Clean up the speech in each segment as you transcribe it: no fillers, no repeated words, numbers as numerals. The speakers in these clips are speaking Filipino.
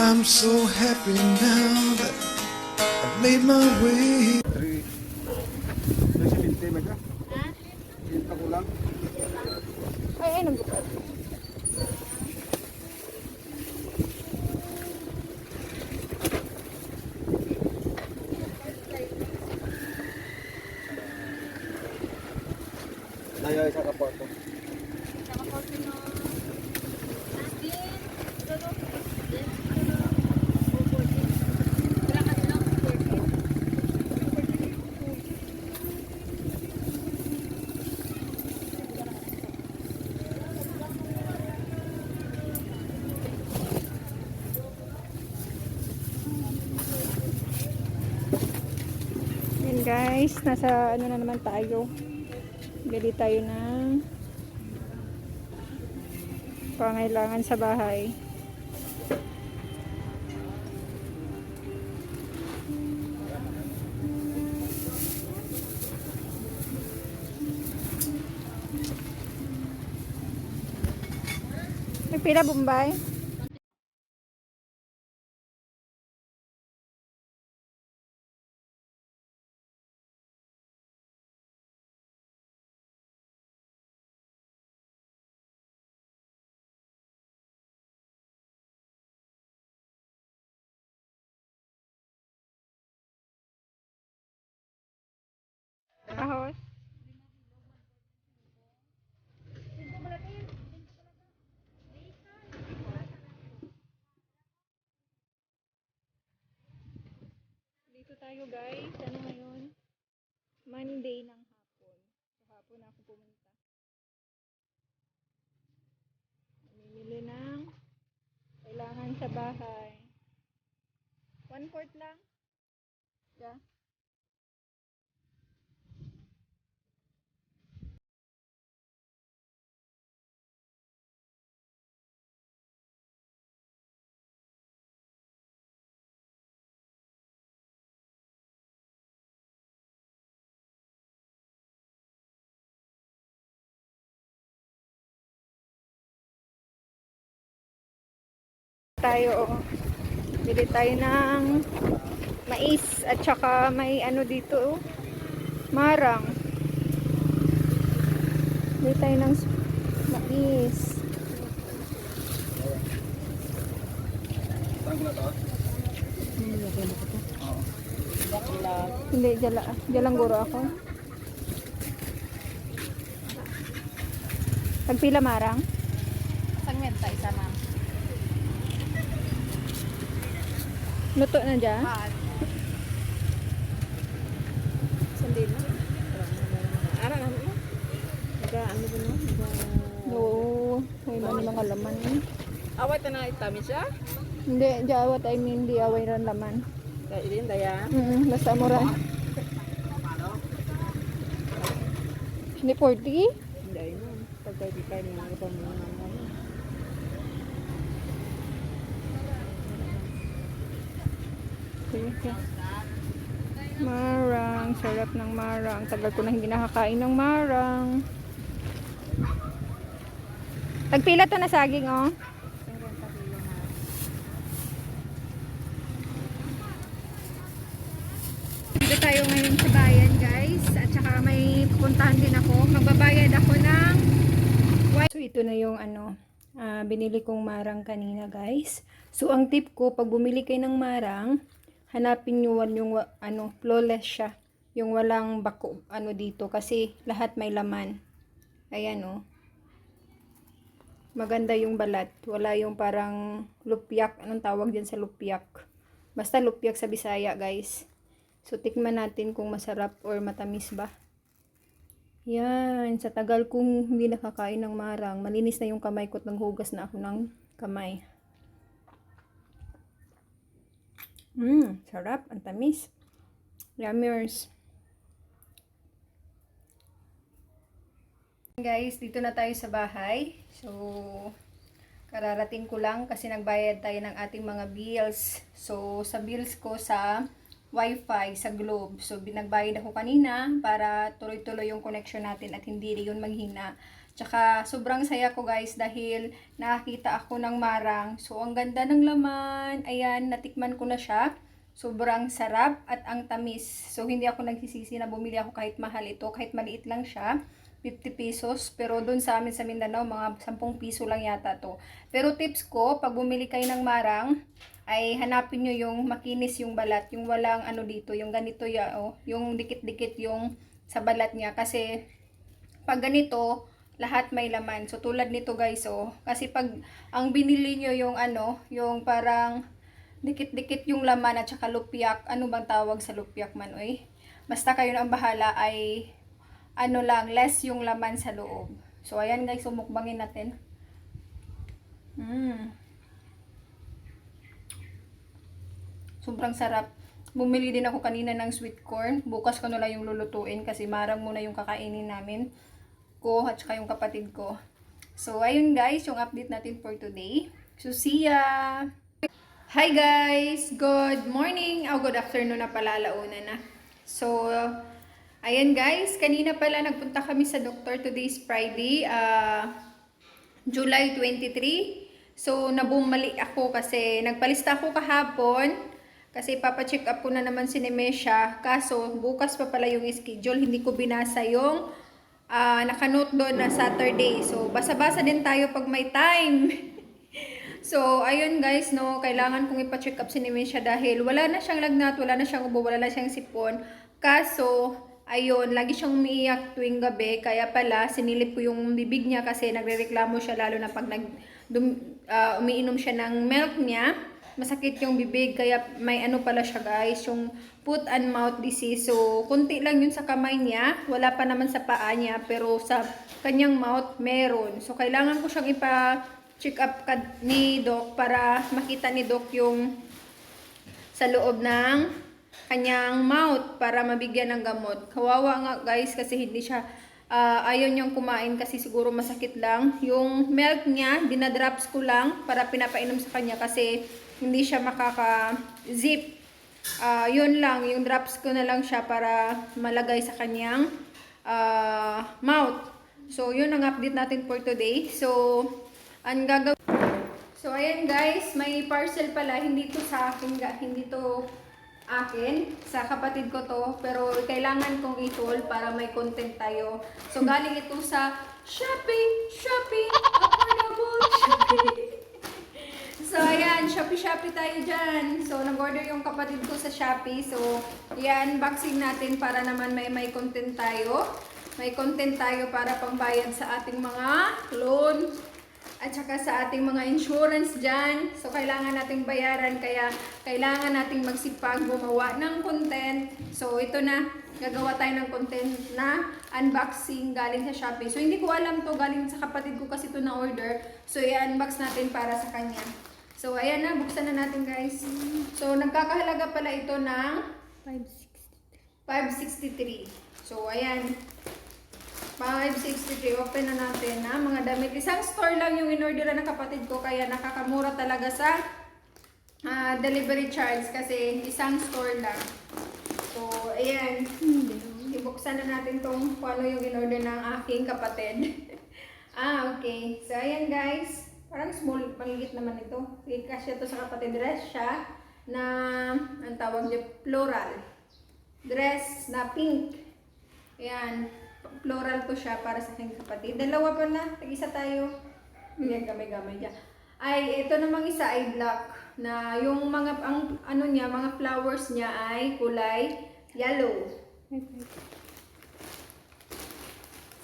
I'm so happy now that I've made my way. Ay, nagbukas. Tayo sa kaporto. Yan guys, nasa ano na naman tayo. Bili tayo ng pangailangan sa bahay. Nagpila Bombay? Ahos. Dito tayo guys. Ano ngayon? Monday ng hapon. So hapon ako pumunta. Namimili ng kailangan sa bahay. 1/4 lang. Yeah. Tayo, oh. Bili tayo ng mais at saka may ano dito, oh. Marang. Bili tayo ng mais. Hindi, jalang guro ako. Pagpila marang? Sangmed sa isa ma'am. Luto na dyan? Sandin na. Ara na mo. Naga ano ba no? Oo. May mga laman. Away ta na itami siya. Hindi, jawat I mean, di away ran laman. Kaya din daya. Basta mura. Hindi 40? Hindi no. Pagka di kayo mga pamunan mo. Okay. Marang, sarap ng marang. Tagal ko na hindi nakakain ng marang. Tagpila to na saging, oh. Dito tayo ngayon sa bayan, guys. At saka may pupuntahan din ako. Magbabayad ako ng white. So, ito na yung ano, binili kong marang kanina, guys. So, ang tip ko, pag bumili kayo ng marang, hanapin nyo yung ano, flawless siya. Yung walang bako, ano dito. Kasi lahat may laman. Ayan, oh. Maganda yung balat. Wala yung parang lupyak. Anong tawag dyan sa lupyak? Basta lupyak sa Bisaya, guys. So, tikman natin kung masarap or matamis ba. Yan. Sa tagal kong hindi nakakain ng marang, malinis na yung kamay ko at naghugas na ako ng kamay. Sarap. Ang tamis. Yummers. Guys, dito na tayo sa bahay. So, kararating ko lang kasi nagbayad tayo ng ating mga bills. So, sa bills ko sa Wi-Fi, sa Globe. So, binagbayad ako kanina para tuloy-tuloy yung connection natin at hindi rin yun maghina. Tsaka sobrang saya ko guys dahil nakakita ako ng marang. So ang ganda ng laman. Ayan, natikman ko na siya. Sobrang sarap at ang tamis. So hindi ako nagsisisi na bumili ako kahit mahal ito. Kahit maliit lang siya. 50 pesos. Pero doon sa amin sa Mindanao, mga 10 piso lang yata to. Pero tips ko, pag bumili kayo ng marang, ay hanapin nyo yung makinis yung balat. Yung walang ano dito. Yung ganito ya, oh, yung dikit-dikit yung sa balat niya. Kasi pag ganito, lahat may laman. So, tulad nito guys, oh. Kasi pag ang binili nyo yung ano, yung parang dikit-dikit yung laman at saka lupyak. Ano bang tawag sa lupyak man, oy? Basta kayo na ang bahala ay ano lang, less yung laman sa loob. So, ayan guys, sumukbangin natin. Sobrang sarap. Bumili din ako kanina ng sweet corn. Bukas ko na lang yung lulutuin kasi marang muna yung kakainin namin ko at saka yung kapatid ko. So, ayun guys, yung update natin for today. So, see ya! Hi guys! Good morning! Oh, good afternoon na pala, alauna na. So, ayan guys, kanina pala nagpunta kami sa doktor. Today is Friday, July 23. So, nabumali ako kasi nagpalista ako kahapon. Kasi papacheck up ko na naman si Nemesha. Kaso, bukas pa pala yung schedule. Hindi ko binasa yung nakanote doon na Saturday. So, basa-basa din tayo pag may time. So, ayun guys, no, kailangan kong ipa-check up si Nemesha dahil wala na siyang lagnat, wala na siyang ubo, wala na siyang sipon. Kaso, ayun, lagi siyang umiiyak tuwing gabi. Kaya pala, sinilip ko yung bibig niya kasi nagrereklamo siya lalo na pag umiinom siya ng milk niya. Masakit yung bibig, kaya may ano pala siya guys, yung foot and mouth disease. So, kunti lang yun sa kamay niya, wala pa naman sa paa niya, pero sa kanyang mouth, meron. So, kailangan ko siyang ipa-check up ni Doc para makita ni Doc yung sa loob ng kanyang mouth para mabigyan ng gamot. Kawawa nga guys kasi hindi siya, ayaw niyang kumain kasi siguro masakit lang. Yung milk niya, dinadrops ko lang para pinapainom sa kanya kasi hindi siya makaka-zip. Yun lang, yung drops ko na lang siya para malagay sa kanyang mouth. So, yun ang update natin for today. So, So, ayan guys, may parcel pala. Hindi to sa akin, hindi to akin. Sa kapatid ko to. Pero kailangan kong i-haul para may content tayo. So, galing ito sa Shopee, affordable Shopee. So, ayan, Shopee tayo dyan. So, nag-order yung kapatid ko sa Shopee. So, i-unboxing natin para naman may content tayo. May content tayo para pangbayad sa ating mga loan at saka sa ating mga insurance dyan. So, kailangan nating bayaran. Kaya, kailangan nating magsipag gumawa ng content. So, ito na. Gagawa tayo ng content na unboxing galing sa Shopee. So, hindi ko alam to. Galing sa kapatid ko kasi ito na order. So, i-unbox natin para sa kanya. So, ayan na. Buksan na natin, guys. So, nagkakahalaga pala ito ng 563. So, ayan. 563. Open na natin na mga damit. Isang store lang yung in-orderan ng kapatid ko. Kaya nakakamura talaga sa delivery charge. Kasi isang store lang. So, ayan. Ibuksan na natin kung ano yung in-order ng aking kapatid. Okay. So, ayan guys. Parang small, maliit naman ito. Kasi ito sa kapatid dress siya na, ang tawag niya, floral. Dress na pink. Ayan. Floral to siya para sa aking kapatid. Dalawa pala. Tag-isa tayo. Ayan, gamay-gamay dyan. Ay, ito namang isa ay black. Na yung mga, ano niya, mga flowers niya ay kulay yellow.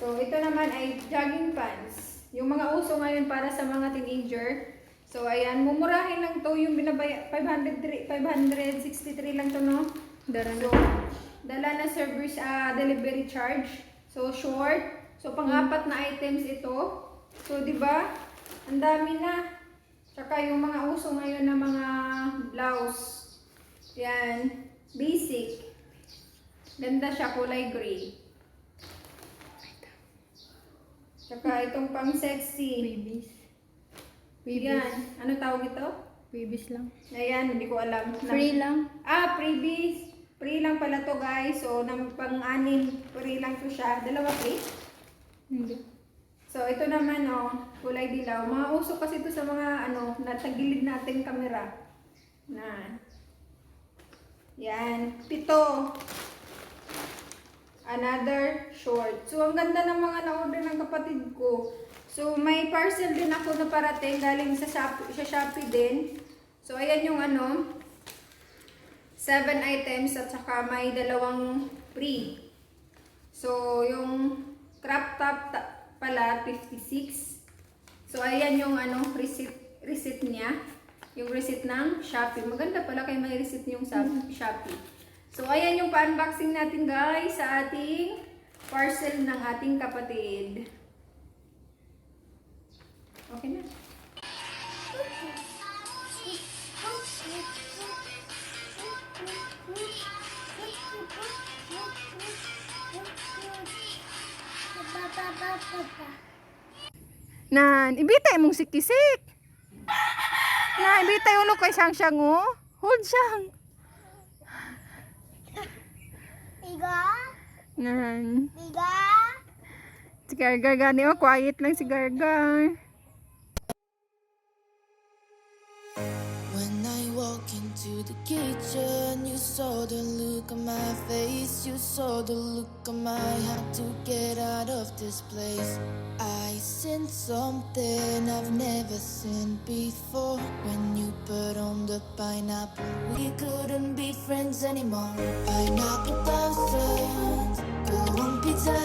So, ito naman ay jogging pants. Yung mga uso ngayon para sa mga teenager. So, ayan. Mumurahin lang to. Yung binabaya, 563 lang to, no? So, dala na service delivery charge. So, short. So, pang-apat na items ito. So, di ba? Ang dami na. Tsaka yung mga uso ngayon na mga blouse. Yan. Basic. Ganda siya, kulay gray. Tsaka itong pang sexy. Freebies. Yan. Ano tawag ito? Freebies lang. Ayan, hindi ko alam. Free lang. Freebies. Free lang pala to guys. So, pang-anim, free lang to siya. Dalawa free? Hindi. So, ito naman, kulay dilaw. Mga uso kasi ito sa mga, natagilid natin kamera. Na. Yan. 7. Another short. So, ang ganda ng mga na-order ng kapatid ko. So, may parcel din ako na parating galing sa Shopee din. So, ayan yung 7 items at saka may 2 free. So, yung crop top pala 56. So, ayan yung receipt niya. Yung receipt ng Shopee. Maganda pala kay may receipt yung sa Shopee. So, ayan yung pa-unboxing natin guys sa ating parcel ng ating kapatid. Okay na. Nan, ibitay mong sikisik. Na, ibitay ulo kay Siyang oh. Hold Siyang. Tiga, Nan. tiga. Si Gargar gani oh, quiet lang si Gargar. When I walk into the kitchen, you saw the look on my face. You saw the look on my had to get out of this place. I sensed something I've never seen before. When you put on the pineapple, we couldn't be friends anymore. Pineapple thousands, go on pizza.